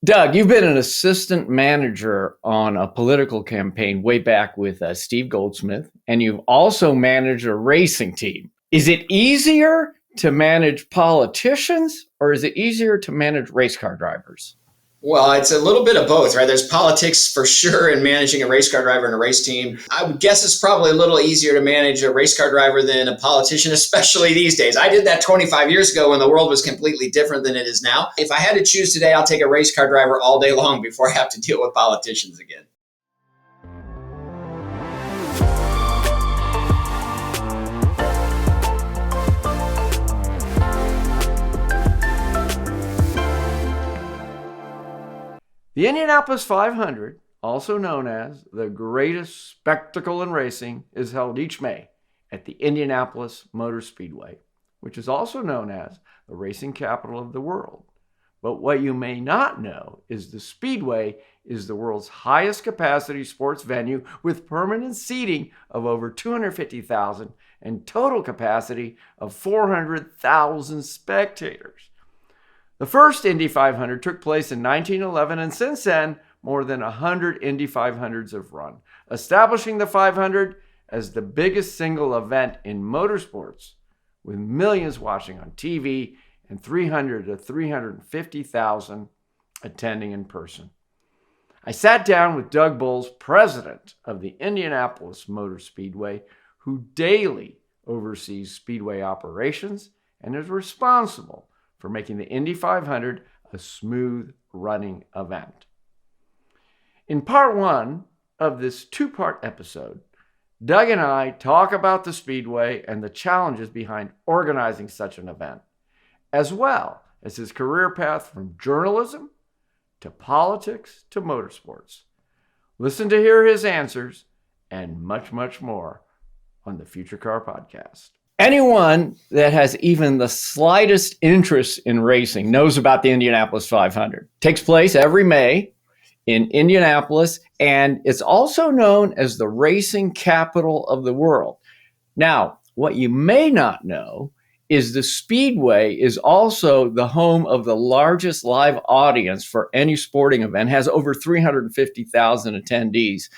Doug, you've been an assistant manager on a political campaign way back with Steve Goldsmith, and you've also managed a racing team. Is it easier to manage politicians or is it easier to manage race car drivers? Well, it's a little bit of both, right? There's politics for sure in managing a race car driver and a race team. I would guess it's probably a little easier to manage a race car driver than a politician, especially these days. I did that 25 years ago when the world was completely different than it is now. If I had to choose today, I'll take a race car driver all day long before I have to deal with politicians again. The Indianapolis 500, also known as the greatest spectacle in racing, is held each May at the Indianapolis Motor Speedway, which is also known as the racing capital of the world. But what you may not know is the Speedway is the world's highest capacity sports venue with permanent seating of over 250,000 and total capacity of 400,000 spectators. The first Indy 500 took place in 1911, and since then, more than 100 Indy 500s have run, establishing the 500 as the biggest single event in motorsports, with millions watching on TV and 300 to 350,000 attending in person. I sat down with Doug Boles, president of the Indianapolis Motor Speedway, who daily oversees speedway operations and is responsible for making the Indy 500 a smooth running event. In part one of this two-part episode, Doug and I talk about the Speedway and the challenges behind organizing such an event, as well as his career path from journalism to politics to motorsports. Listen to hear his answers and much, much more on the Future Car Podcast. Anyone that has even the slightest interest in racing knows about the Indianapolis 500. It takes place every May in Indianapolis, and it's also known as the racing capital of the world. Now, what you may not know is the Speedway is also the home of the largest live audience for any sporting event, has over 350,000 attendees.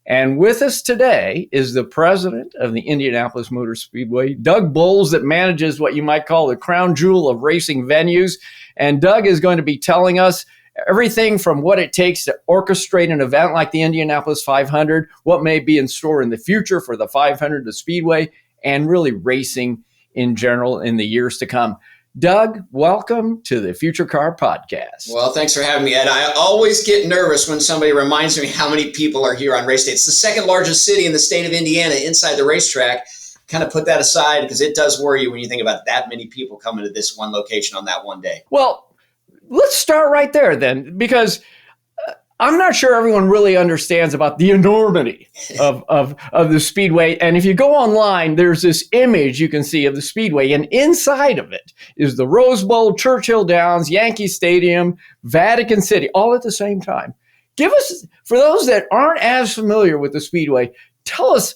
And with us today is the president of the Indianapolis Motor Speedway, Doug Boles, that manages what you might call the crown jewel of racing venues. And Doug is going to be telling us everything from what it takes to orchestrate an event like the Indianapolis 500, what may be in store in the future for the 500, the Speedway, and really racing in general in the years to come. Doug, welcome to the Future Car Podcast. Well, thanks for having me, Ed. I always get nervous when somebody reminds me how many people are here on race day. It's the second largest city in the state of Indiana inside the racetrack. Kind of put that aside because it does worry you when you think about that many people coming to this one location on that one day. Well, let's start right there then, because I'm not sure everyone really understands about the enormity of the Speedway. And if you go online, there's this image you can see of the Speedway, and inside of it is the Rose Bowl, Churchill Downs, Yankee Stadium, Vatican City, all at the same time. Give us, for those that aren't as familiar with the Speedway, tell us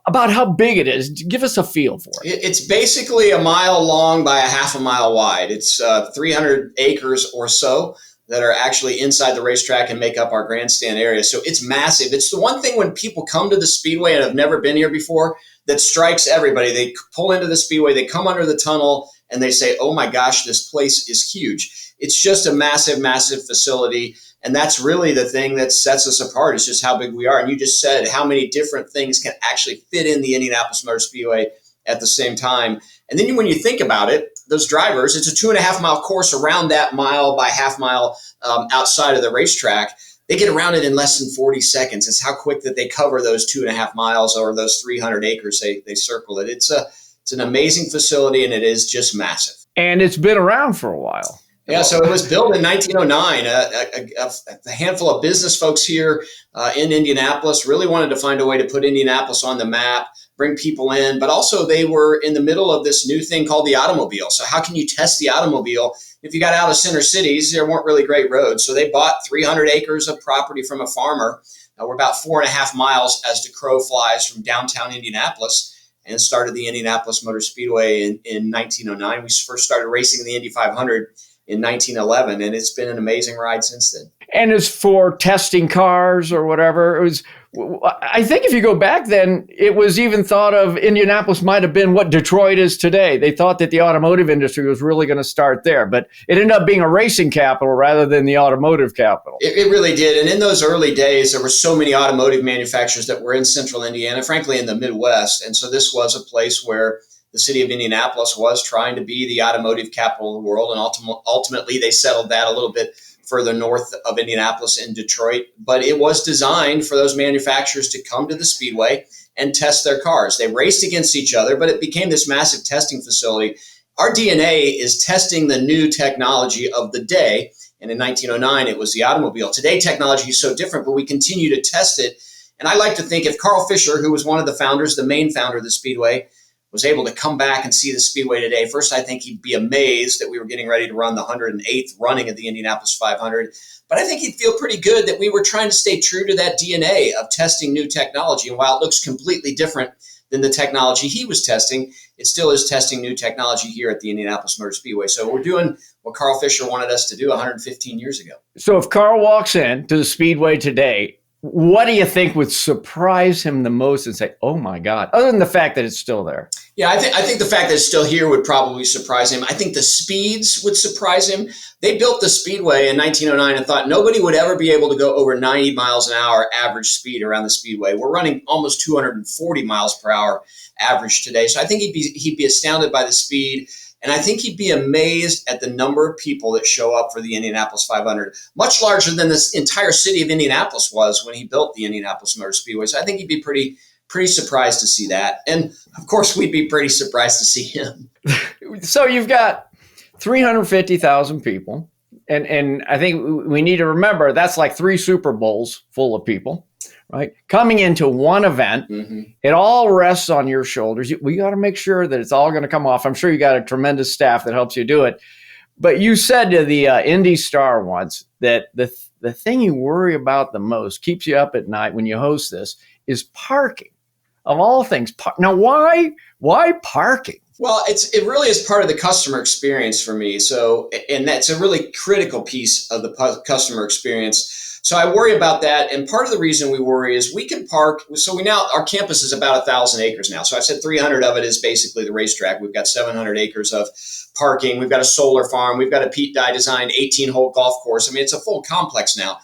about how big it is. Give us a feel for it. It's basically a mile long by a half a mile wide. It's 300 acres or so that are actually inside the racetrack and make up our grandstand area. So it's massive. It's the one thing when people come to the Speedway and have never been here before that strikes everybody. They pull into the Speedway, they come under the tunnel, and they say, oh my gosh, this place is huge. It's just a massive, massive facility. And that's really the thing that sets us apart. It's just how big we are. And you just said how many different things can actually fit in the Indianapolis Motor Speedway at the same time. And then when you think about it, those drivers, it's a 2.5 mile course around that mile by half mile outside of the racetrack. They get around it in less than 40 seconds. It's how quick that they cover those 2.5 miles or those 300 acres. They circle it. It's an amazing facility, and it is just massive. And it's been around for a while. Yeah, so it was built in 1909. A handful of business folks here in Indianapolis really wanted to find a way to put Indianapolis on the map, bring people in, but also they were in the middle of this new thing called the automobile. So how can you test the automobile? If you got out of center cities, there weren't really great roads. So they bought 300 acres of property from a farmer. We're about 4.5 miles as the crow flies from downtown Indianapolis, and started the Indianapolis Motor Speedway in 1909. We first started racing in the Indy 500 in 1911, and it's been an amazing ride since then. And as for testing cars or whatever, I think if you go back then, it was even thought of Indianapolis might have been what Detroit is today. They thought that the automotive industry was really going to start there, but it ended up being a racing capital rather than the automotive capital. It really did. And in those early days, there were so many automotive manufacturers that were in central Indiana, frankly, in the Midwest. And so this was a place where the city of Indianapolis was trying to be the automotive capital of the world. And ultimately, they settled that a little bit further north of Indianapolis in Detroit. But it was designed for those manufacturers to come to the Speedway and test their cars. They raced against each other, but it became this massive testing facility. Our DNA is testing the new technology of the day. And in 1909, it was the automobile. Today, technology is so different, but we continue to test it. And I like to think if Carl Fisher, who was one of the founders, the main founder of the Speedway, was able to come back and see the Speedway today, first, I think he'd be amazed that we were getting ready to run the 108th running of the Indianapolis 500. But I think he'd feel pretty good that we were trying to stay true to that DNA of testing new technology. And while it looks completely different than the technology he was testing, it still is testing new technology here at the Indianapolis Motor Speedway. So we're doing what Carl Fisher wanted us to do 115 years ago. So if Carl walks in to the Speedway today, what do you think would surprise him the most and say, oh my God, other than the fact that it's still there? Yeah, I think the fact that it's still here would probably surprise him. I think the speeds would surprise him. They built the Speedway in 1909 and thought nobody would ever be able to go over 90 miles an hour average speed around the Speedway. We're running almost 240 miles per hour average today. So I think he'd be astounded by the speed. And I think he'd be amazed at the number of people that show up for the Indianapolis 500, much larger than this entire city of Indianapolis was when he built the Indianapolis Motor Speedway. So I think he'd be pretty surprised to see that. And of course, we'd be pretty surprised to see him. So you've got 350,000 people. And I think we need to remember that's like 3 Super Bowls full of people, right? Coming into one event. Mm-hmm. It all rests on your shoulders. We got to make sure that it's all going to come off. I'm sure you got a tremendous staff that helps you do it. But you said to the Indy Star once that the thing you worry about the most, keeps you up at night when you host this, is parking. Of all things. Now, why parking? Well, it really is part of the customer experience for me. So, and that's a really critical piece of the customer experience. So I worry about that. And part of the reason we worry is we can park. So our campus is about 1,000 acres now. So I said 300 of it is basically the racetrack. We've got 700 acres of parking. We've got a solar farm. We've got a Pete Dye designed 18-hole golf course. I mean, it's a full complex now.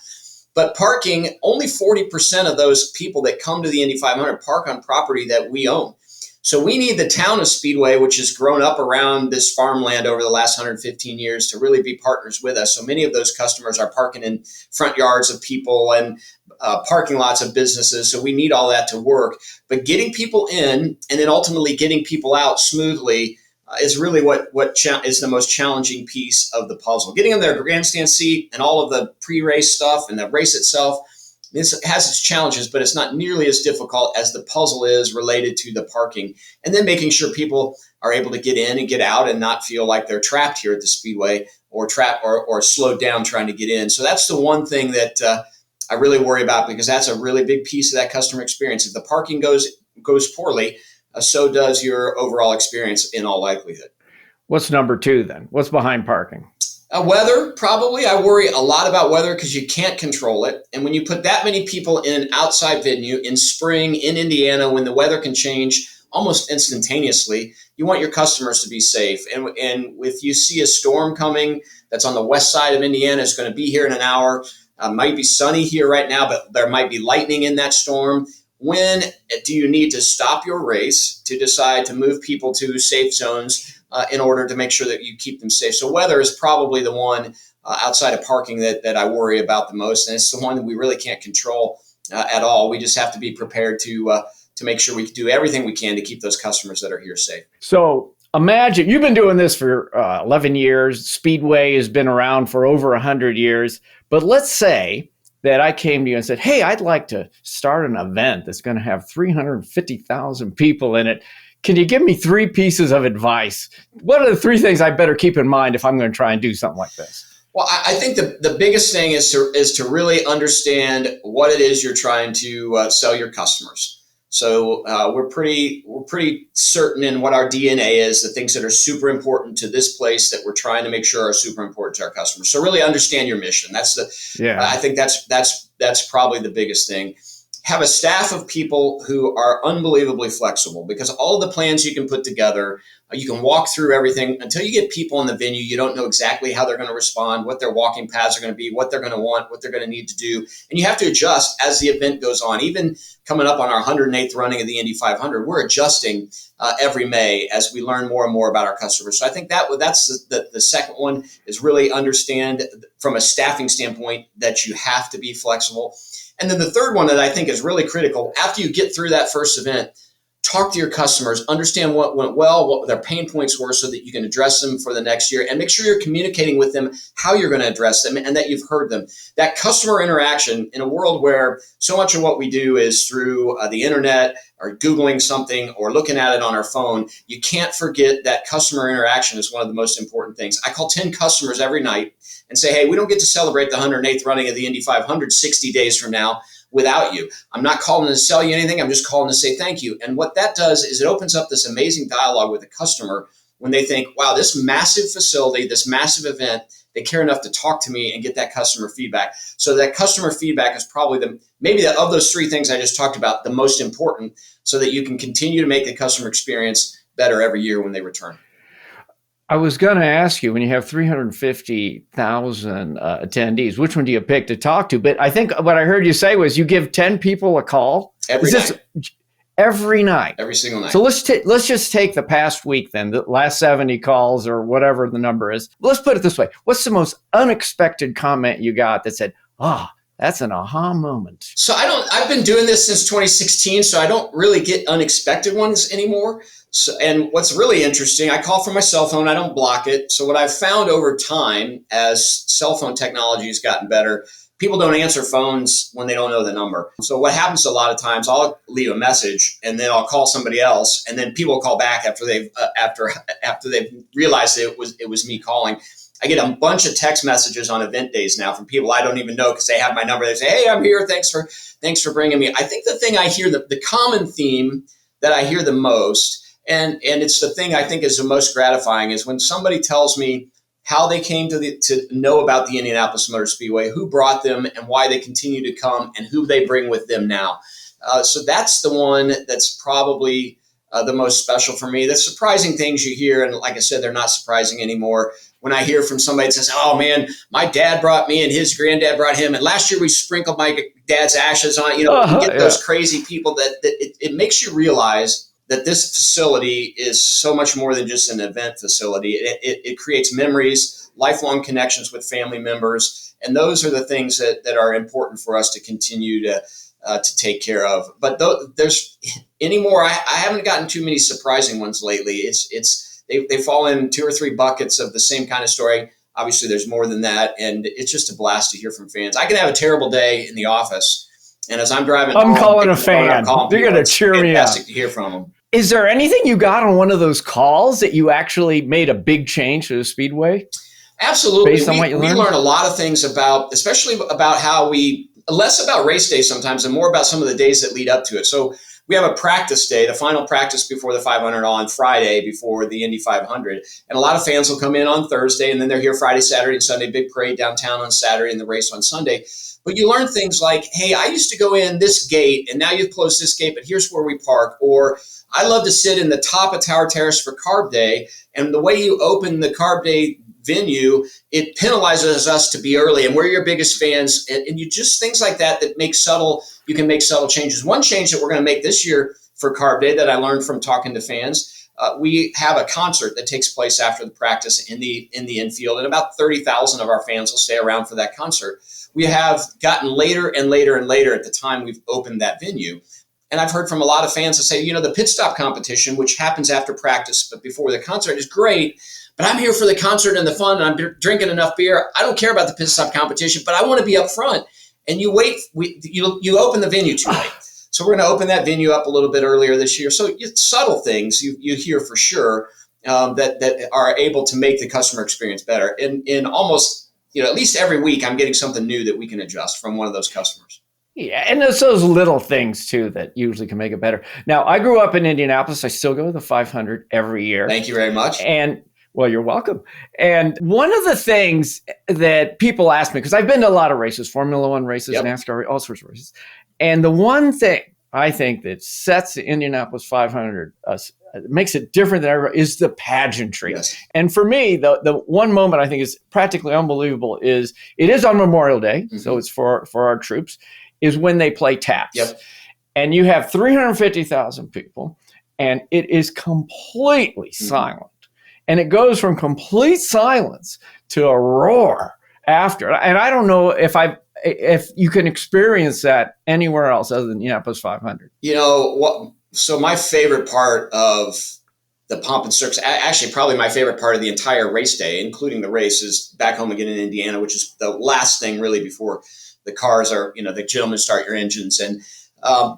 But parking, only 40% of those people that come to the Indy 500 park on property that we own. So we need the town of Speedway, which has grown up around this farmland over the last 115 years, to really be partners with us. So many of those customers are parking in front yards of people and parking lots of businesses. So we need all that to work. But getting people in and then ultimately getting people out smoothly is really what is the most challenging piece of the puzzle. Getting in their grandstand seat and all of the pre-race stuff and the race itself, this has its challenges, but it's not nearly as difficult as the puzzle is related to the parking. And then making sure people are able to get in and get out and not feel like they're trapped here at the Speedway or trapped or slowed down trying to get in. So that's the one thing that I really worry about, because that's a really big piece of that customer experience. If the parking goes poorly, so does your overall experience in all likelihood. What's number 2 then? What's behind parking? Weather, probably. I worry a lot about weather because you can't control it. And when you put that many people in an outside venue in spring in Indiana, when the weather can change almost instantaneously, you want your customers to be safe. And if you see a storm coming that's on the west side of Indiana, it's going to be here in an hour. Might be sunny here right now, but there might be lightning in that storm. When do you need to stop your race to decide to move people to safe zones in order to make sure that you keep them safe? So weather is probably the one outside of parking that I worry about the most. And it's the one that we really can't control at all. We just have to be prepared to make sure we can do everything we can to keep those customers that are here safe. So imagine you've been doing this for 11 years. Speedway has been around for over 100 years. But let's say that I came to you and said, hey, I'd like to start an event that's going to have 350,000 people in it. Can you give me 3 pieces of advice? What are the 3 things I better keep in mind if I'm going to try and do something like this? Well, I think the biggest thing is to really understand what it is you're trying to sell your customers. So we're pretty certain in what our DNA is, the things that are super important to this place that we're trying to make sure are super important to our customers. So really understand your mission. I think that's probably the biggest thing. Have a staff of people who are unbelievably flexible, because all of the plans you can put together, you can walk through everything until you get people in the venue. You don't know exactly how they're going to respond, what their walking paths are going to be, what they're going to want, what they're going to need to do. And you have to adjust as the event goes on. Even coming up on our 108th running of the Indy 500, we're adjusting every May as we learn more and more about our customers. So I think that's the second one, is really understand from a staffing standpoint that you have to be flexible. And then the third one that I think is really critical, after you get through that first event, talk to your customers, understand what went well, what their pain points were, so that you can address them for the next year, and make sure you're communicating with them how you're going to address them and that you've heard them. That customer interaction, in a world where so much of what we do is through the internet or Googling something or looking at it on our phone, you can't forget that customer interaction is one of the most important things. I call 10 customers every night and say, hey, we don't get to celebrate the 108th running of the Indy 500 60 days from now without you. I'm not calling to sell you anything. I'm just calling to say thank you. And what that does is it opens up this amazing dialogue with the customer when they think, wow, this massive facility, this massive event, they care enough to talk to me and get that customer feedback. So that customer feedback is probably of those three things I just talked about, the most important, so that you can continue to make the customer experience better every year when they return. I was going to ask you, when you have 350,000 attendees, which one do you pick to talk to? But I think what I heard you say was you give 10 people a call every night. Every night, every single night. So let's just take the past week then, the last 70 calls or whatever the number is. Let's put it this way: what's the most unexpected comment you got that said, that's an aha moment? So I've been doing this since 2016, so I don't really get unexpected ones anymore. So, and what's really interesting, I call from my cell phone. I don't block it. So what I've found over time, as cell phone technology has gotten better, people don't answer phones when they don't know the number. So what happens a lot of times, I'll leave a message and then I'll call somebody else, and then people call back after they've realized that it was me calling. I get a bunch of text messages on event days now from people I don't even know, because they have my number. They say, hey, I'm here. Thanks for bringing me. I think the thing I hear, the common theme that I hear the most, and it's the thing I think is the most gratifying, is when somebody tells me how they came to know about the Indianapolis Motor Speedway, who brought them and why they continue to come, and who they bring with them now. So that's the one that's probably the most special for me. The surprising things you hear, and like I said, they're not surprising anymore. When I hear from somebody that says, oh man, my dad brought me and his granddad brought him, and last year we sprinkled my dad's ashes on it. You get those crazy people that it makes you realize that this facility is so much more than just an event facility. It creates memories, lifelong connections with family members, and those are the things that are important for us to continue to take care of. But there's anymore, I haven't gotten too many surprising ones lately. They fall in 2 or 3 buckets of the same kind of story. Obviously, there's more than that, and it's just a blast to hear from fans. I can have a terrible day in the office, and as I'm driving home, calling a fan. They're going to cheer me up. Fantastic to hear from them. Is there anything you got on one of those calls that you actually made a big change to the Speedway? Absolutely. Based on what you learned? We learn a lot of things especially about how less about race day sometimes and more about some of the days that lead up to it. So we have a practice day, the final practice before the 500 on Friday before the Indy 500. And a lot of fans will come in on Thursday, and then they're here Friday, Saturday, and Sunday, big parade downtown on Saturday, and the race on Sunday. But you learn things like, hey, I used to go in this gate, and now you've closed this gate, but here's where we park. Or I love to sit in the top of Tower Terrace for Carb Day, and the way you open the Carb Day venue, it penalizes us to be early, and we're your biggest fans. And you just things like that you can make subtle changes. One change that we're going to make this year for Carb Day that I learned from talking to fans, we have a concert that takes place after the practice in the infield, and about 30,000 of our fans will stay around for that concert. We have gotten later and later and later at the time we've opened that venue. And I've heard from a lot of fans that say, the pit stop competition, which happens after practice but before the concert, is great, but I'm here for the concert and the fun, and I'm drinking enough beer. I don't care about the pit stop competition, but I want to be up front. And you wait, you open the venue too late. So we're going to open that venue up a little bit earlier this year. So subtle things you hear for sure that are able to make the customer experience better. In almost, at least every week, I'm getting something new that we can adjust from one of those customers. Yeah, and it's those little things too that usually can make it better. Now, I grew up in Indianapolis. I still go to the 500 every year. Thank you very much. And well, you're welcome. And one of the things that people ask me, because I've been to a lot of races, Formula One races, Yep. NASCAR, all sorts of races. And the one thing I think that sets the Indianapolis 500, makes it different than everybody, is the pageantry. Yes. And for me, the one moment I think is practically unbelievable is it is on Memorial Day, so it's for our troops, is when they play taps. Yep. And you have 350,000 people, and it is completely silent. And it goes from complete silence to a roar after. And I don't know if you can experience that anywhere else other than Indianapolis 500. You know what? So my favorite part of the pomp and circus, actually probably my favorite part of the entire race day, including the race, is back home again in Indiana, which is the last thing really before the cars are, the gentlemen start your engines. And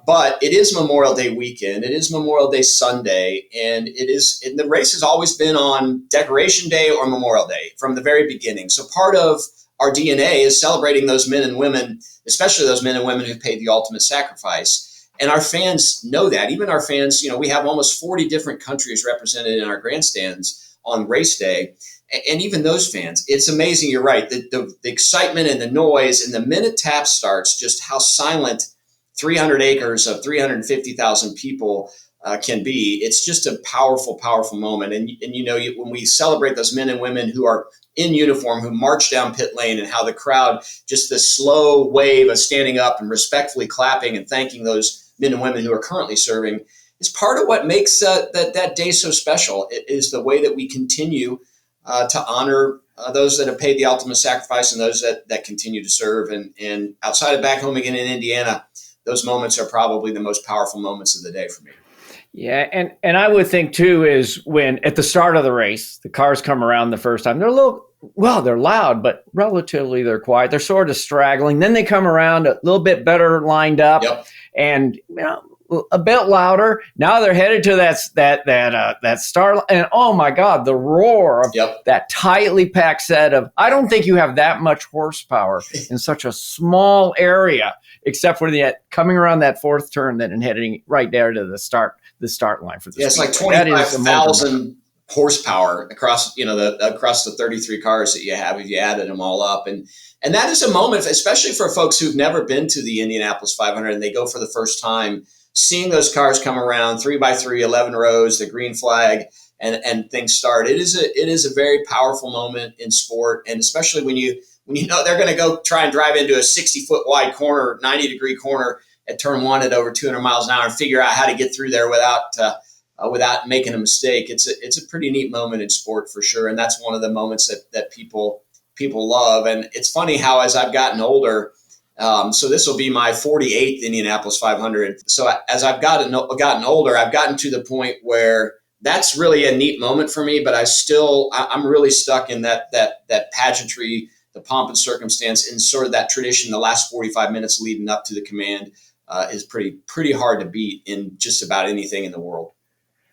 but it is Memorial Day weekend. It is Memorial Day Sunday, and the race has always been on Decoration Day or Memorial Day from the very beginning. So part of our DNA is celebrating those men and women, especially those men and women who paid the ultimate sacrifice. And our fans know that. Even our fans, we have almost 40 different countries represented in our grandstands on race day. And even those fans, it's amazing. You're right. The excitement and the noise, and the minute tap starts, just how silent 300 acres of 350,000 people can be. It's just a powerful, powerful moment. And when we celebrate those men and women who are in uniform, who march down pit lane, and how the crowd, just this slow wave of standing up and respectfully clapping and thanking those men and women who are currently serving, is part of what makes that day so special. It is the way that we continue to honor those that have paid the ultimate sacrifice and those that continue to serve. And outside of back home again in Indiana, those moments are probably the most powerful moments of the day for me. Yeah, and I would think too is when at the start of the race, the cars come around the first time, they're they're loud, but relatively they're quiet. They're sort of straggling. Then they come around a little bit better lined up, and a bit louder. Now they're headed to that start, and oh my God, the roar of that tightly packed set of. I don't think you have that much horsepower in such a small area, except for coming around that fourth turn, and heading right there to the start line for the. It's like 25,000 horsepower across the 33 cars that you have if you added them all up, and that is a moment, especially for folks who've never been to the Indianapolis 500 and they go for the first time. Seeing those cars come around 3x3, 11 rows, the green flag, and things start. It is a very powerful moment in sport, and especially when you know they're going to go try and drive into a 60-foot wide corner, 90-degree corner at turn one at over 200 miles an hour, and figure out how to get through there without making a mistake. It's a pretty neat moment in sport for sure, and that's one of the moments that people love. And it's funny how as I've gotten older. So this will be my 48th Indianapolis 500. So as I've gotten older, I've gotten to the point where that's really a neat moment for me. But I'm really stuck in that pageantry, the pomp and circumstance, and sort of that tradition. The last 45 minutes leading up to the command is pretty hard to beat in just about anything in the world.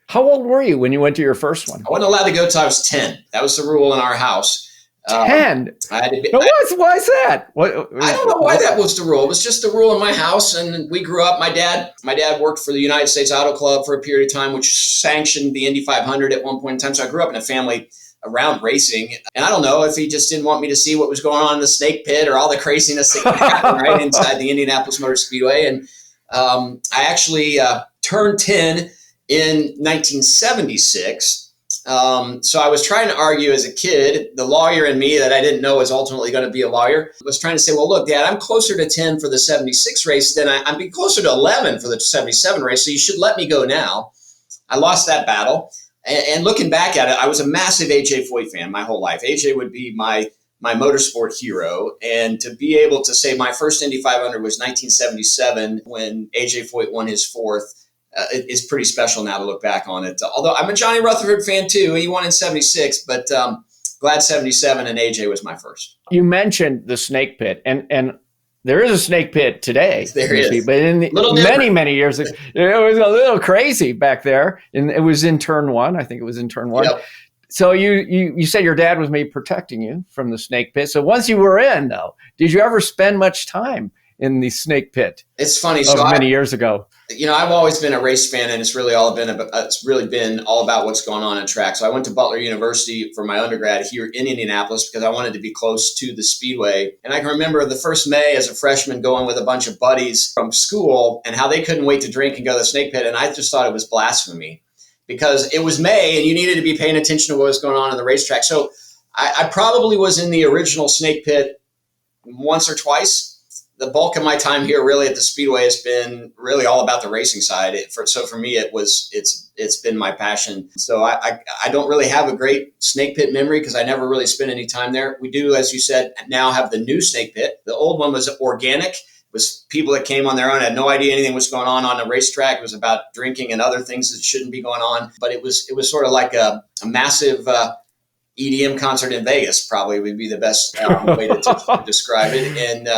How old were you when you went to your first one? I wasn't allowed to go till I was 10. That was the rule in our house. 10. Why is that? I don't know why that was the rule. It was just the rule in my house, and we grew up. My dad worked for the United States Auto Club for a period of time, which sanctioned the Indy 500 at one point in time. So I grew up in a family around racing, and I don't know if he just didn't want me to see what was going on in the snake pit or all the craziness that could happen right inside the Indianapolis Motor Speedway. And I actually turned 10 in 1976. So I was trying to argue as a kid, the lawyer in me that I didn't know was ultimately going to be a lawyer was trying to say, well, look, Dad, I'm closer to 10 for the 76 race than I'm being closer to 11 for the 77 race. So you should let me go now. I lost that battle. And looking back at it, I was a massive AJ Foyt fan my whole life. AJ would be my motorsport hero. And to be able to say my first Indy 500 was 1977 when AJ Foyt won his fourth. It's pretty special now to look back on it. Although I'm a Johnny Rutherford fan too. He won in 76, but glad 77 and AJ was my first. You mentioned the snake pit, and there is a snake pit today. There is. But in many years ago, it was a little crazy back there. And it was in turn one. I think it was in turn one. Yep. So you said your dad was maybe protecting you from the snake pit. So once you were in, though, did you ever spend much time in the snake pit It's funny. of many years ago. I've always been a race fan, and it's really been all about what's going on in track. So I went to Butler University for my undergrad here in Indianapolis because I wanted to be close to the Speedway. And I can remember the first May as a freshman going with a bunch of buddies from school and how they couldn't wait to drink and go to the snake pit. And I just thought it was blasphemy because it was May and you needed to be paying attention to what was going on in the racetrack. So I probably was in the original snake pit once or twice. The bulk of my time here really at the Speedway has been really all about the racing side. So for me, it's been my passion. So I don't really have a great snake pit memory because I never really spent any time there. We do, as you said, now have the new snake pit. The old one was organic. It was people that came on their own, had no idea anything was going on the racetrack. It was about drinking and other things that shouldn't be going on. But it was sort of like a massive EDM concert in Vegas, probably would be the best way to describe it. And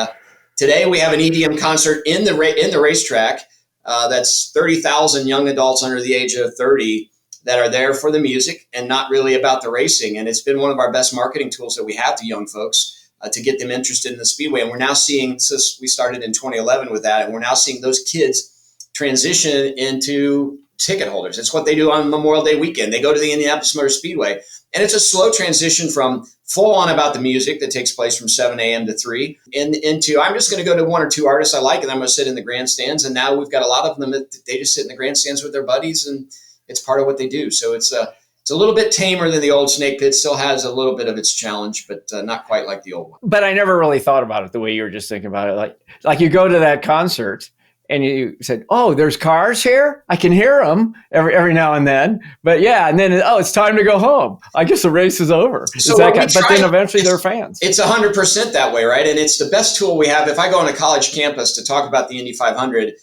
today we have an EDM concert in the racetrack. That's 30,000 young adults under the age of 30 that are there for the music and not really about the racing. And it's been one of our best marketing tools that we have to young folks to get them interested in the Speedway. And we're now seeing, since we started in 2011 with that, and we're now seeing those kids transition into ticket holders. It's what they do on Memorial Day weekend. They go to the Indianapolis Motor Speedway. And it's a slow transition from full on about the music that takes place from 7 a.m. to 3 into I'm just going to go to one or two artists I like and I'm going to sit in the grandstands. And now we've got a lot of them that they just sit in the grandstands with their buddies and it's part of what they do. So it's a little bit tamer than the old snake pit. Still has a little bit of its challenge, but not quite like the old one. But I never really thought about it the way you were just thinking about it. Like you go to that concert and you said, "Oh, there's cars here. I can hear them every now and then." But yeah, and then it's time to go home. I guess the race is over. So but then eventually they're fans. It's 100% that way, right? And it's the best tool we have. If I go on a college campus to talk about the Indy 500,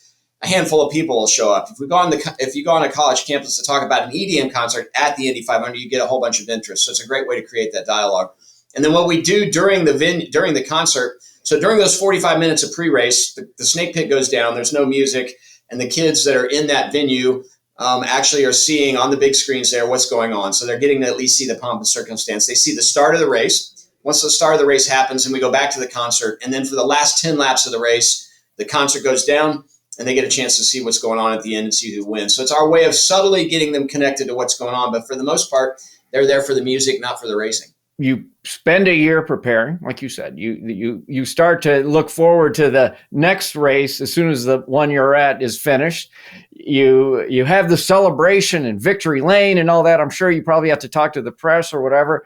a handful of people will show up. If you go on a college campus to talk about an EDM concert at the Indy 500, you get a whole bunch of interest. So it's a great way to create that dialogue. And then what we do during the concert. So during those 45 minutes of pre-race, the snake pit goes down, there's no music, and the kids that are in that venue actually are seeing on the big screens there what's going on. So they're getting to at least see the pomp and circumstance. They see the start of the race. Once the start of the race happens, and we go back to the concert, and then for the last 10 laps of the race, the concert goes down, and they get a chance to see what's going on at the end and see who wins. So it's our way of subtly getting them connected to what's going on. But for the most part, they're there for the music, not for the racing. You spend a year preparing, like you said. You start to look forward to the next race as soon as the one you're at is finished. You have the celebration and victory lane and all that. I'm sure you probably have to talk to the press or whatever,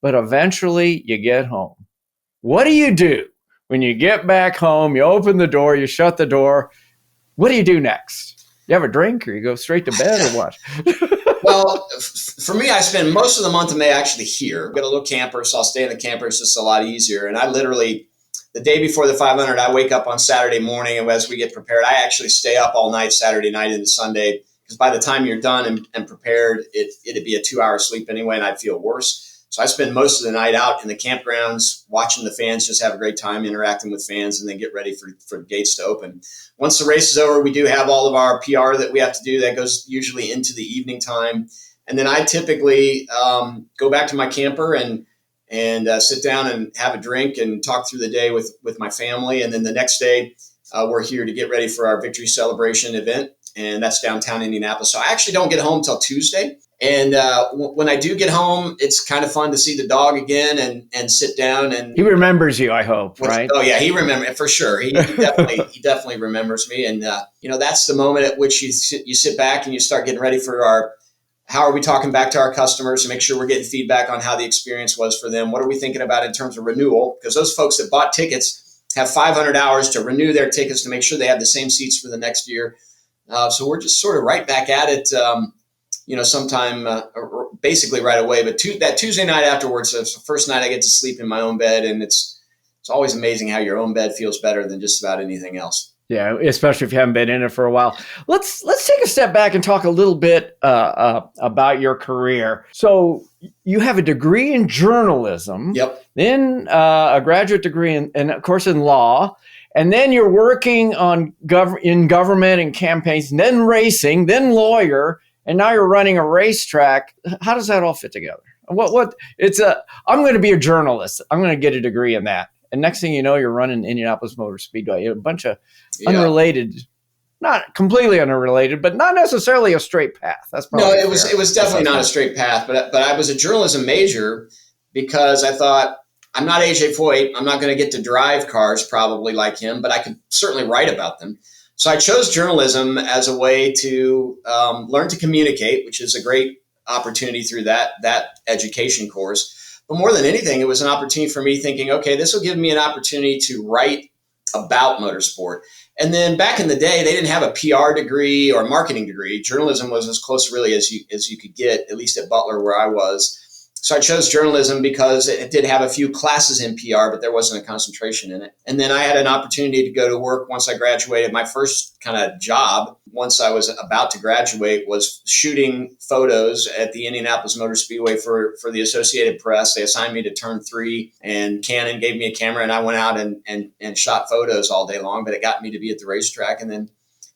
but eventually you get home. What do you do when you get back home? You open the door, you shut the door. What do you do next? You have a drink or you go straight to bed or what? Well, for me, I spend most of the month of May actually here. I've got a little camper, so I'll stay in the camper. It's just a lot easier. And I literally, the day before the 500, I wake up on Saturday morning, and as we get prepared, I actually stay up all night Saturday night into Sunday, because by the time you're done and prepared, it'd be a 2-hour sleep anyway, and I'd feel worse. So I spend most of the night out in the campgrounds, watching the fans just have a great time, interacting with fans, and then get ready for gates to open. Once the race is over, we do have all of our PR that we have to do. That goes usually into the evening time. And then I typically go back to my camper and sit down and have a drink and talk through the day with my family. And then the next day, we're here to get ready for our victory celebration event. And that's downtown Indianapolis. So I actually don't get home till Tuesday. And when I do get home, it's kind of fun to see the dog again and sit down. And he remembers you, I hope, right? Oh yeah, he remembers for sure. He definitely remembers me. And that's the moment at which you sit back and you start getting ready for how are we talking back to our customers to make sure we're getting feedback on how the experience was for them. What are we thinking about in terms of renewal? Because those folks that bought tickets have 500 hours to renew their tickets to make sure they have the same seats for the next year. So we're just sort of right back at it. Sometime basically right away. But that Tuesday night afterwards, it's the first night I get to sleep in my own bed, and it's always amazing how your own bed feels better than just about anything else. Yeah, especially if you haven't been in it for a while. Let's take a step back and talk a little bit about your career. So you have a degree in journalism. Yep. Then a graduate degree in of course, in law. And then you're working in government and campaigns, and then racing, then lawyer, and now you're running a racetrack. How does that all fit together? I'm going to be a journalist. I'm going to get a degree in that. And next thing you know, you're running Indianapolis Motor Speedway, a bunch of Yeah. unrelated, not completely unrelated, but not necessarily a straight path. That's probably No, it was definitely not a straight path, but I was a journalism major because I thought I'm not AJ Foyt. I'm not going to get to drive cars probably like him, but I could certainly write about them. So I chose journalism as a way to learn to communicate, which is a great opportunity through that education course. But more than anything, it was an opportunity for me thinking, okay, this will give me an opportunity to write about motorsport. And then back in the day, they didn't have a PR degree or a marketing degree. Journalism was as close really as you could get, at least at Butler where I was. So I chose journalism because it did have a few classes in PR, but there wasn't a concentration in it. And then I had an opportunity to go to work once I graduated. My first kind of job, once I was about to graduate, was shooting photos at the Indianapolis Motor Speedway for the Associated Press. They assigned me to Turn 3, and Canon gave me a camera, and I went out and shot photos all day long, but it got me to be at the racetrack. And then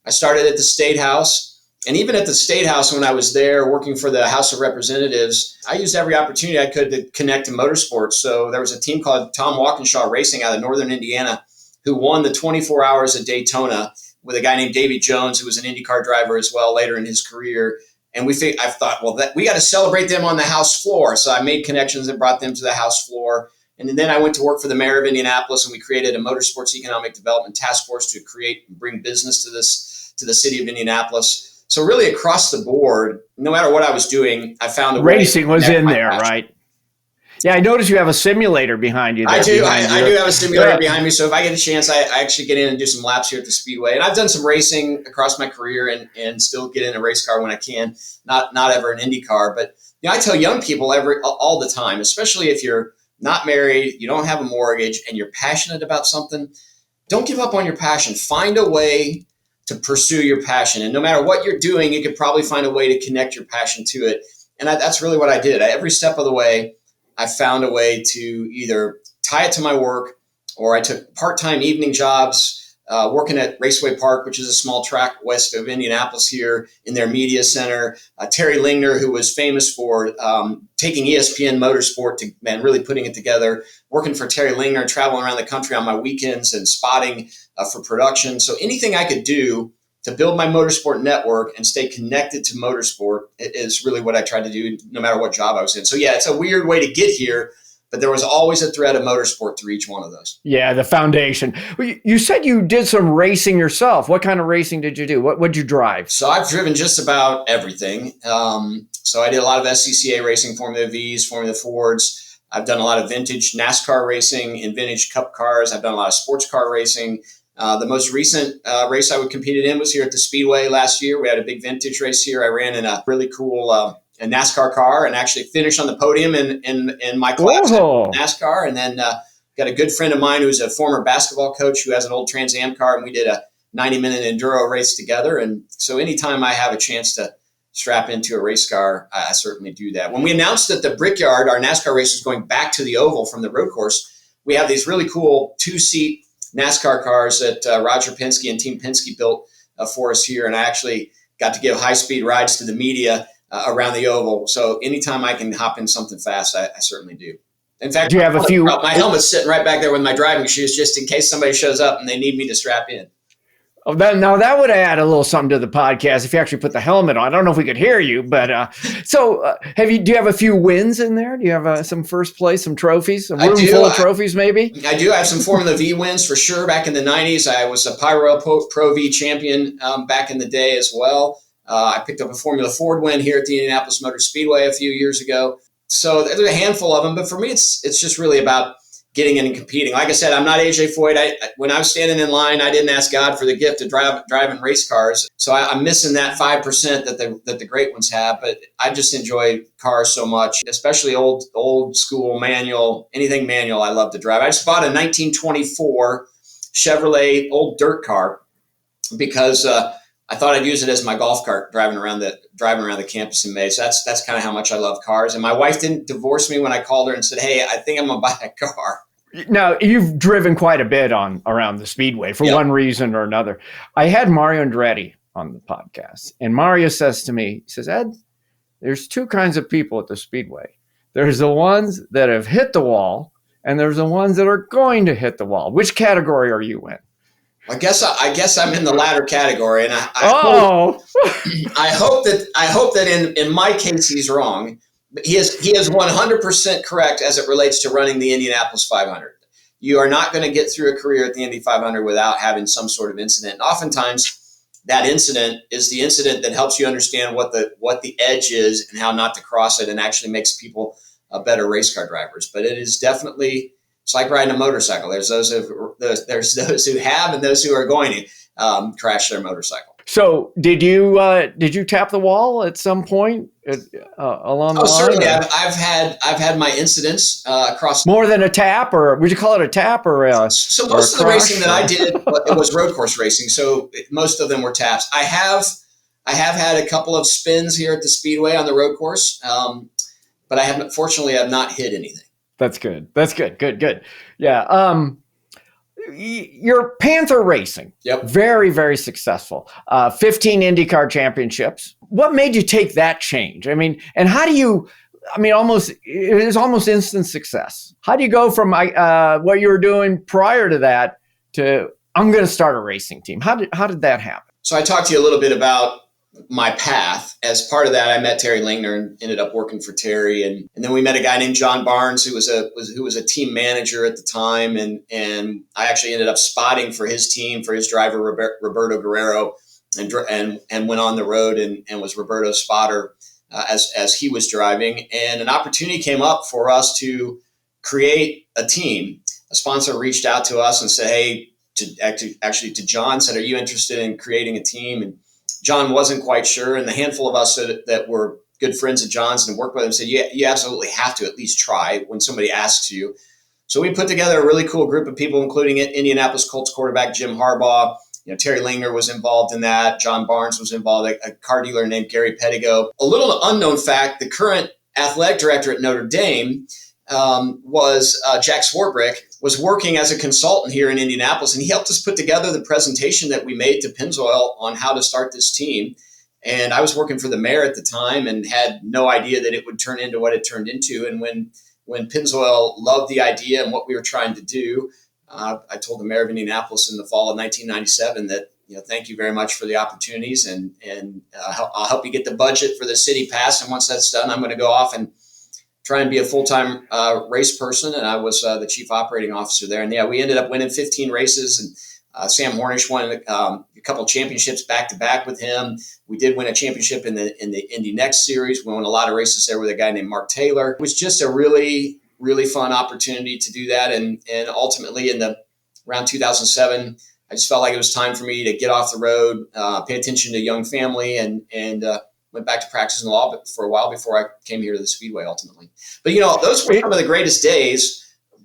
I started at the State House. And even at the State House, when I was there working for the House of Representatives, I used every opportunity I could to connect to motorsports. So there was a team called Tom Walkinshaw Racing out of Northern Indiana who won the 24 Hours at Daytona with a guy named Davy Jones, who was an IndyCar driver as well later in his career. And I thought, well, we got to celebrate them on the House floor. So I made connections and brought them to the House floor. And then I went to work for the mayor of Indianapolis, and we created a motorsports economic development task force to create and bring business to the city of Indianapolis. So really across the board, no matter what I was doing, I found a way. Racing was in there, right? Yeah, I noticed you have a simulator behind you. I do have a simulator behind me. So if I get a chance, I actually get in and do some laps here at the Speedway. And I've done some racing across my career and still get in a race car when I can. Not ever an Indy car. But I tell young people all the time, especially if you're not married, you don't have a mortgage, and you're passionate about something, don't give up on your passion. Find a way to pursue your passion. And no matter what you're doing, you could probably find a way to connect your passion to it. And that's really what I did. Every step of the way, I found a way to either tie it to my work, or I took part-time evening jobs working at Raceway Park, which is a small track west of Indianapolis here, in their media center. Terry Lingner, who was famous for taking ESPN Motorsport and really putting it together, working for Terry Lingner, traveling around the country on my weekends and spotting for production. So anything I could do to build my motorsport network and stay connected to motorsport is really what I tried to do, no matter what job I was in. So yeah, it's a weird way to get here, but there was always a thread of motorsport through each one of those. Yeah, the foundation. You said you did some racing yourself. What kind of racing did you do? What'd you drive? So I've driven just about everything. So I did a lot of SCCA racing, Formula Vs, Formula Fords. I've done a lot of vintage NASCAR racing and vintage Cup cars. I've done a lot of sports car racing. The most recent race I competed in was here at the Speedway last year. We had a big vintage race here. I ran in a really cool a NASCAR car and actually finished on the podium in my class at NASCAR. And then got a good friend of mine who's a former basketball coach who has an old Trans Am car, and we did a 90-minute enduro race together. And so anytime I have a chance to strap into a race car, I certainly do that. When we announced that the Brickyard, our NASCAR race, is going back to the oval from the road course, we have these really cool 2-seat NASCAR cars that Roger Penske and Team Penske built for us here. And I actually got to give high-speed rides to the media around the oval. So anytime I can hop in something fast, I certainly do. In fact, do you have my helmet's sitting right back there with my driving shoes, just in case somebody shows up and they need me to strap in. Oh, now that would add a little something to the podcast if you actually put the helmet on. I don't know if we could hear you, but do you have a few wins in there? Do you have some first place, some trophies, a room full of trophies maybe? I do. I have some Formula V wins for sure. Back in the 90s, I was a Pyro Pro V champion back in the day as well. I picked up a Formula Ford win here at the Indianapolis Motor Speedway a few years ago. So there's a handful of them, but for me, it's just really about getting in and competing. Like I said, I'm not AJ Foyt. When I was standing in line, I didn't ask God for the gift of driving race cars. So I'm missing that 5% that the great ones have. But I just enjoy cars so much, especially old school manual, anything manual I love to drive. I just bought a 1924 Chevrolet old dirt car because I thought I'd use it as my golf cart driving around the campus in May. So that's kind of how much I love cars. And my wife didn't divorce me when I called her and said, "Hey, I think I'm gonna buy a car." Now, you've driven quite a bit around the Speedway for one reason or another. I had Mario Andretti on the podcast, and Mario says to me, he says, "Ed, there's two kinds of people at the Speedway. There's the ones that have hit the wall, and there's the ones that are going to hit the wall. Which category are you in? I guess I'm in the latter category, and Oh, I hope that in my case he's wrong. But he is 100% correct as it relates to running the Indianapolis 500. You are not going to get through a career at the Indy 500 without having some sort of incident. And oftentimes, that incident is the incident that helps you understand what the edge is and how not to cross it, and actually makes people better race car drivers. But it is definitely, it's like riding a motorcycle. There's those who have and those who are going to crash their motorcycle. so did you tap the wall at some point along the line? Certainly. I've had my incidents across. More than a tap, or would you call it a tap or a? So most of the racing that I did, it was road course racing. So most of them were taps. I have had a couple of spins here at the Speedway on the road course, but fortunately I've not hit anything. That's good. Good. Yeah. Your Panther Racing. Yep. Very, very successful. 15 IndyCar championships. What made you take that change? I mean, and how do you? I mean, it was almost instant success. How do you go from what you were doing prior to that to I'm going to start a racing team? How did that happen? So I talked to you a little bit about my path. As part of that, I met Terry Lingner and ended up working for Terry. And then we met a guy named John Barnes, who was a team manager at the time. And I actually ended up spotting for his team, for his driver, Roberto Guerrero, and went on the road and was Roberto's spotter as he was driving. And an opportunity came up for us to create a team. A sponsor reached out to us and said, hey, to John, said, are you interested in creating a team? And John wasn't quite sure, and the handful of us that were good friends of John's and worked with him said, yeah, you absolutely have to at least try when somebody asks you. So we put together a really cool group of people, including Indianapolis Colts quarterback Jim Harbaugh. Terry Lingner was involved in that. John Barnes was involved, a car dealer named Gary Pettigo. A little unknown fact, the current athletic director at Notre Dame was Jack Swarbrick, was working as a consultant here in Indianapolis, and he helped us put together the presentation that we made to Pennzoil on how to start this team. And I was working for the mayor at the time and had no idea that it would turn into what it turned into. And when Pennzoil loved the idea and what we were trying to do, I told the mayor of Indianapolis in the fall of 1997 that, thank you very much for the opportunities, and I'll help you get the budget for the city passed. And once that's done, I'm going to go off and try and be a full-time race person. And I was the chief operating officer there. And yeah, we ended up winning 15 races, and Sam Hornish won a couple of championships back to back with him. We did win a championship in the Indy Next Series. We won a lot of races there with a guy named Mark Taylor. It was just a really, really fun opportunity to do that. And ultimately around 2007, I just felt like it was time for me to get off the road, pay attention to young family, and went back to practicing law for a while before I came here to the Speedway ultimately. But, those were some of the greatest days.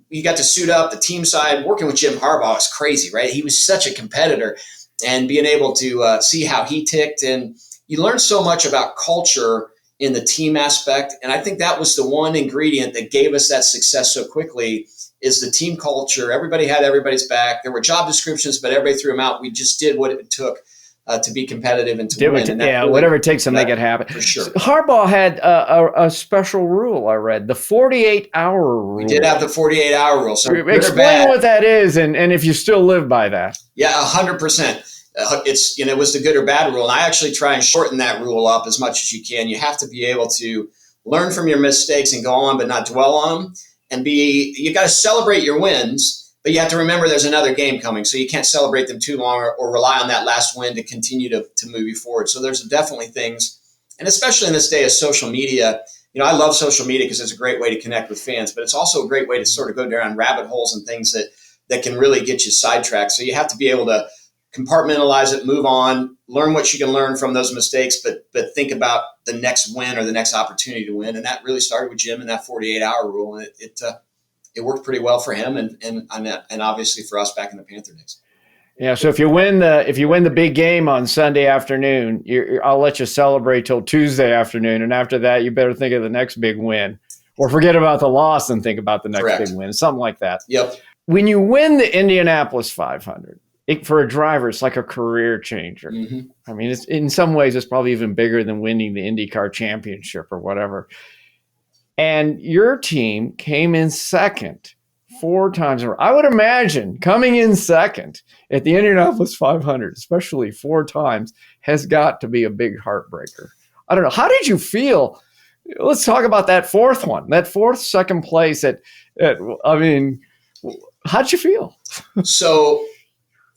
You got to suit up the team side. Working with Jim Harbaugh was crazy, right? He was such a competitor, and being able to see how he ticked. And you learn so much about culture in the team aspect. And I think that was the one ingredient that gave us that success so quickly, is the team culture. Everybody had everybody's back. There were job descriptions, but everybody threw them out. We just did what it took to be competitive and to win. Whatever it takes to make it happen. For sure. Harbaugh had a special rule, I read, the 48-hour rule. We did have the 48-hour rule. So explain what that is, and if you still live by that. Yeah, 100%. It was the good or bad rule. And I actually try and shorten that rule up as much as you can. You have to be able to learn from your mistakes and go on, but not dwell on them. And you got to celebrate your wins. But you have to remember there's another game coming, so you can't celebrate them too long or rely on that last win to continue to move you forward. So there's definitely things, and especially in this day of social media, I love social media because it's a great way to connect with fans, but it's also a great way to sort of go down rabbit holes and things that can really get you sidetracked. So you have to be able to compartmentalize it, move on, learn what you can learn from those mistakes, but think about the next win or the next opportunity to win. And that really started with Jim and that 48-hour rule, and it worked pretty well for him and obviously for us back in the Panther days. Yeah. So if you win the big game on Sunday afternoon, I'll let you celebrate till Tuesday afternoon, and after that, you better think of the next big win, or forget about the loss and think about the next Correct. Big win, something like that. Yep. When you win the Indianapolis 500, for a driver, it's like a career changer. Mm-hmm. I mean, in some ways, it's probably even bigger than winning the IndyCar championship or whatever. And your team came in second 4 times in a row. I would imagine coming in second at the Indianapolis 500, especially 4 times, has got to be a big heartbreaker. I don't know. How did you feel? Let's talk about that fourth one, that fourth second place. I mean, how'd you feel? So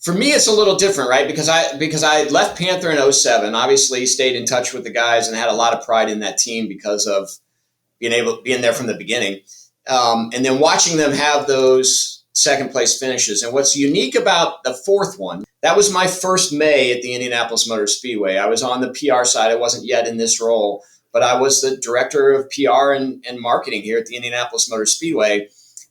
for me, it's a little different, right? Because I left Panther in 07, obviously stayed in touch with the guys and had a lot of pride in that team because of being there from the beginning. And then watching them have those second place finishes. And what's unique about the fourth one, that was my first May at the Indianapolis Motor Speedway. I was on the PR side. I wasn't yet in this role, but I was the director of PR and marketing here at the Indianapolis Motor Speedway.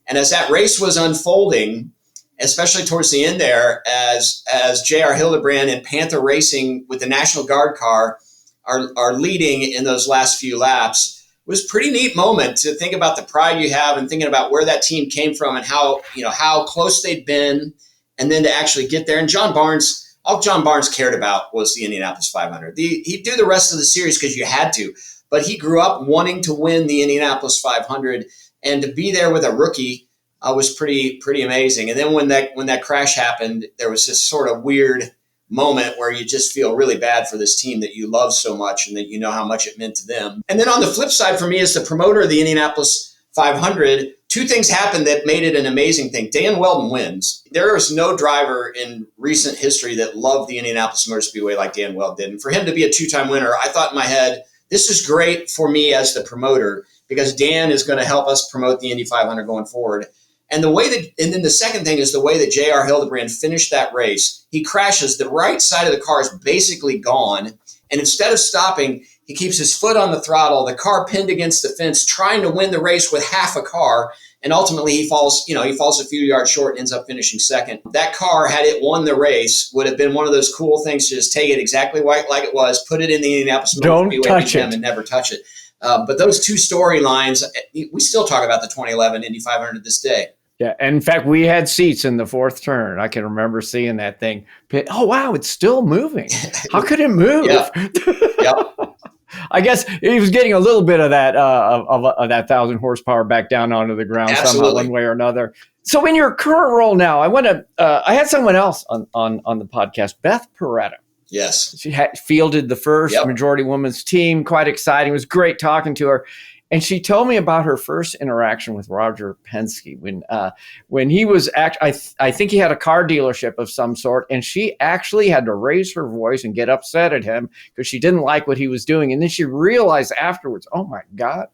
And as that race was unfolding, especially towards the end there, as J.R. Hildebrand and Panther Racing with the National Guard car are leading in those last few laps, it was a pretty neat moment to think about the pride you have and thinking about where that team came from and how close they'd been, and then to actually get there. And all John Barnes cared about was the Indianapolis 500. He'd do the rest of the series because you had to, but he grew up wanting to win the Indianapolis 500, and to be there with a rookie was pretty amazing. And then when that crash happened, there was this sort of weird moment where you just feel really bad for this team that you love so much and that you know how much it meant to them. And then on the flip side for me, as the promoter of the Indianapolis 500, 2 things happened that made it an amazing thing. Dan Wheldon wins. There is no driver in recent history that loved the Indianapolis Motor Speedway like Dan Wheldon did. And for him to be a 2-time winner, I thought in my head, this is great for me as the promoter because Dan is going to help us promote the Indy 500 going forward. And then the second thing is the way that J.R. Hildebrand finished that race. He crashes. The right side of the car is basically gone. And instead of stopping, he keeps his foot on the throttle, the car pinned against the fence, trying to win the race with half a car. And ultimately he falls a few yards short and ends up finishing second. That car, had it won the race, would have been one of those cool things to just take it exactly like it was, put it in the Indianapolis Motor Speedway museum and never touch it. But those 2 storylines, we still talk about the 2011 Indy 500 this day. Yeah, and in fact, we had seats in the fourth turn. I can remember seeing that thing. Oh, wow, it's still moving. How could it move? Yeah. Yep. I guess he was getting a little bit of that of that 1,000 horsepower back down onto the ground somehow, one way or another. So in your current role now, I had someone else on the podcast, Beth Peretta. Yes. She fielded the first majority women's team. Quite exciting. It was great talking to her. And she told me about her first interaction with Roger Penske when he was I think he had a car dealership of some sort, and she actually had to raise her voice and get upset at him because she didn't like what he was doing. And then she realized afterwards, oh my God,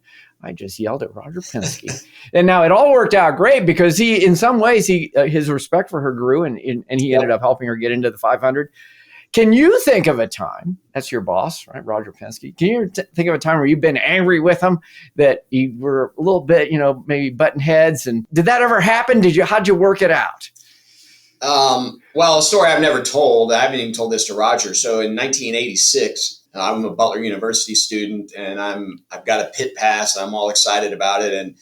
I just yelled at Roger Penske. And now it all worked out great because he, in some ways, his respect for her grew, and he ended up helping her get into the 500. Can you think of a time, that's your boss, right, Roger Penske, can you think of a time where you've been angry with him, that you were a little bit, maybe button heads? And did that ever happen? How'd you work it out? Well, a story I've never told. I haven't even told this to Roger. So in 1986, I'm a Butler University student, and I've got a pit pass. I'm all excited about it.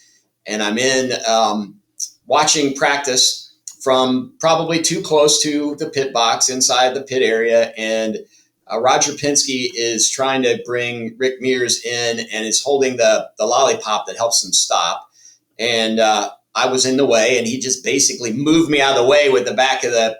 And I'm in watching practice from probably too close to the pit box inside the pit area. And Roger Penske is trying to bring Rick Mears in and is holding the lollipop that helps him stop. And I was in the way, and he just basically moved me out of the way with the back of the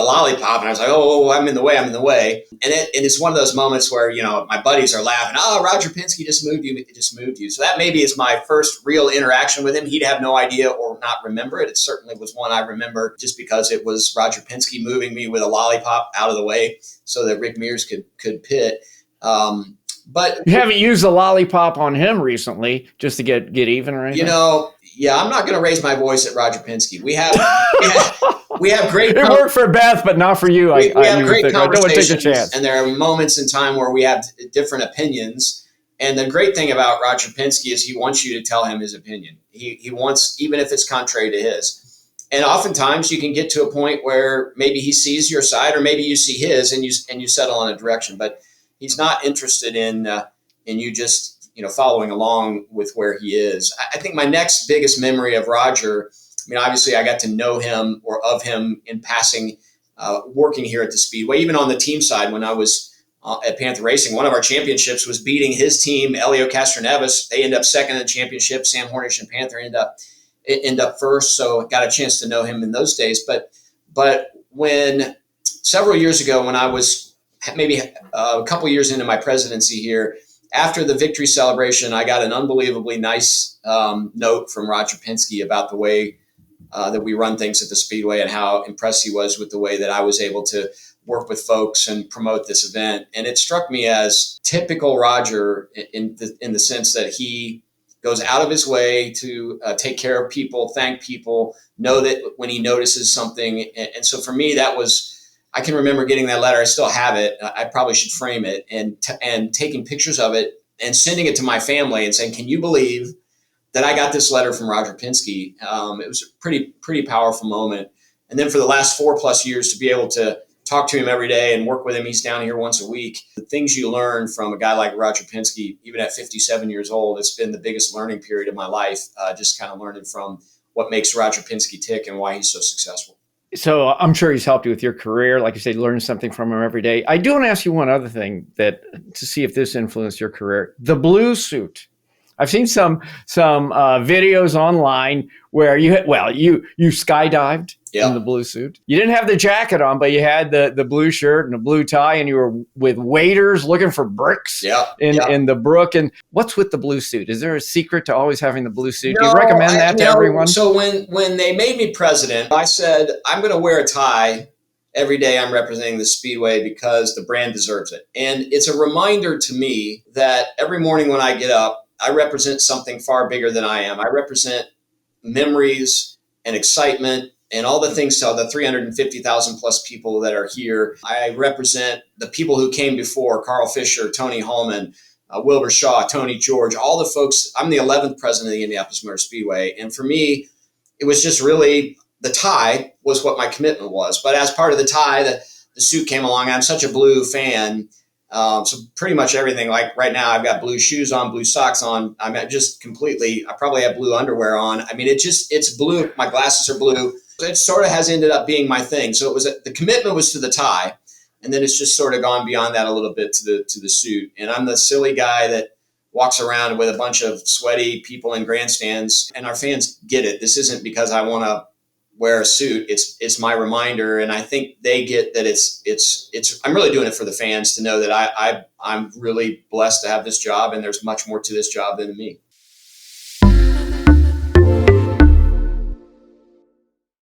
lollipop. And I was like, oh, I'm in the way. And it's one of those moments where, my buddies are laughing. Oh, Roger Penske just moved you. So that maybe is my first real interaction with him. He'd have no idea or not remember it. It certainly was one I remember just because it was Roger Penske moving me with a lollipop out of the way so that Rick Mears could pit. But you haven't used the lollipop on him recently just to get even, right? Yeah, I'm not going to raise my voice at Roger Penske. We have great. It worked for Beth, but not for you. We have great conversations, I don't want to take a chance. And there are moments in time where we have different opinions. And the great thing about Roger Penske is he wants you to tell him his opinion. He wants, even if it's contrary to his. And oftentimes you can get to a point where maybe he sees your side, or maybe you see his, and you settle on a direction. But he's not interested in you just following along with where he is. I think my next biggest memory of Roger, obviously I got to know him or of him in passing, working here at the Speedway, even on the team side. When I was at Panther Racing, one of our championships was beating his team, Elio Castroneves. They end up second in the championship. Sam Hornish and Panther end up end up first, so I got a chance to know him in those days. But when several years ago, when I was maybe a couple years into my presidency here, after the victory celebration, I got an unbelievably nice note from Roger Penske about the way that we run things at the Speedway and how impressed he was with the way that I was able to work with folks and promote this event. And it struck me as typical Roger in the sense that he goes out of his way to take care of people, thank people, know that when he notices something. And so for me, that was, I can remember getting that letter. I still have it. I probably should frame it and taking pictures of it and sending it to my family and saying, can you believe that I got this letter from Roger Penske? It was a pretty powerful moment. And then for the last 4+ years to be able to talk to him every day and work with him, he's down here once a week. The things you learn from a guy like Roger Penske, even at 57 years old, it's been the biggest learning period of my life, just kind of learning from what makes Roger Penske tick and why he's so successful. So I'm sure he's helped you with your career. Like you say, learn something from him every day. I do want to ask you one other thing to see if this influenced your career. The blue suit. I've seen some videos online where you skydived in the blue suit. You didn't have the jacket on, but you had the blue shirt and the blue tie, and you were with waders looking for bricks in the brook. And what's with the blue suit? Is there a secret to always having the blue suit? Do you recommend that to everyone? So when they made me president, I said, I'm going to wear a tie every day I'm representing the Speedway because the brand deserves it. And it's a reminder to me that every morning when I get up, I represent something far bigger than I am. I represent memories and excitement and all the things to the 350,000 plus people that are here. I represent the people who came before: Carl Fisher, Tony Hallman, Wilbur Shaw, Tony George, all the folks. I'm the 11th president of the Indianapolis Motor Speedway. And for me, it was just really, the tie was what my commitment was. But as part of the tie, the suit came along. I'm such a blue fan. So pretty much everything, like right now, I've got blue shoes on, blue socks on. I'm just completely, I probably have blue underwear on. I mean, it's blue. My glasses are blue. It sort of has ended up being my thing. So the commitment was to the tie. And then it's just sort of gone beyond that a little bit to the suit. And I'm the silly guy that walks around with a bunch of sweaty people in grandstands, and our fans get it. This isn't because I want to wear a suit. It's my reminder, and I think they get that it's I'm really doing it for the fans to know that I'm really blessed to have this job, and there's much more to this job than me.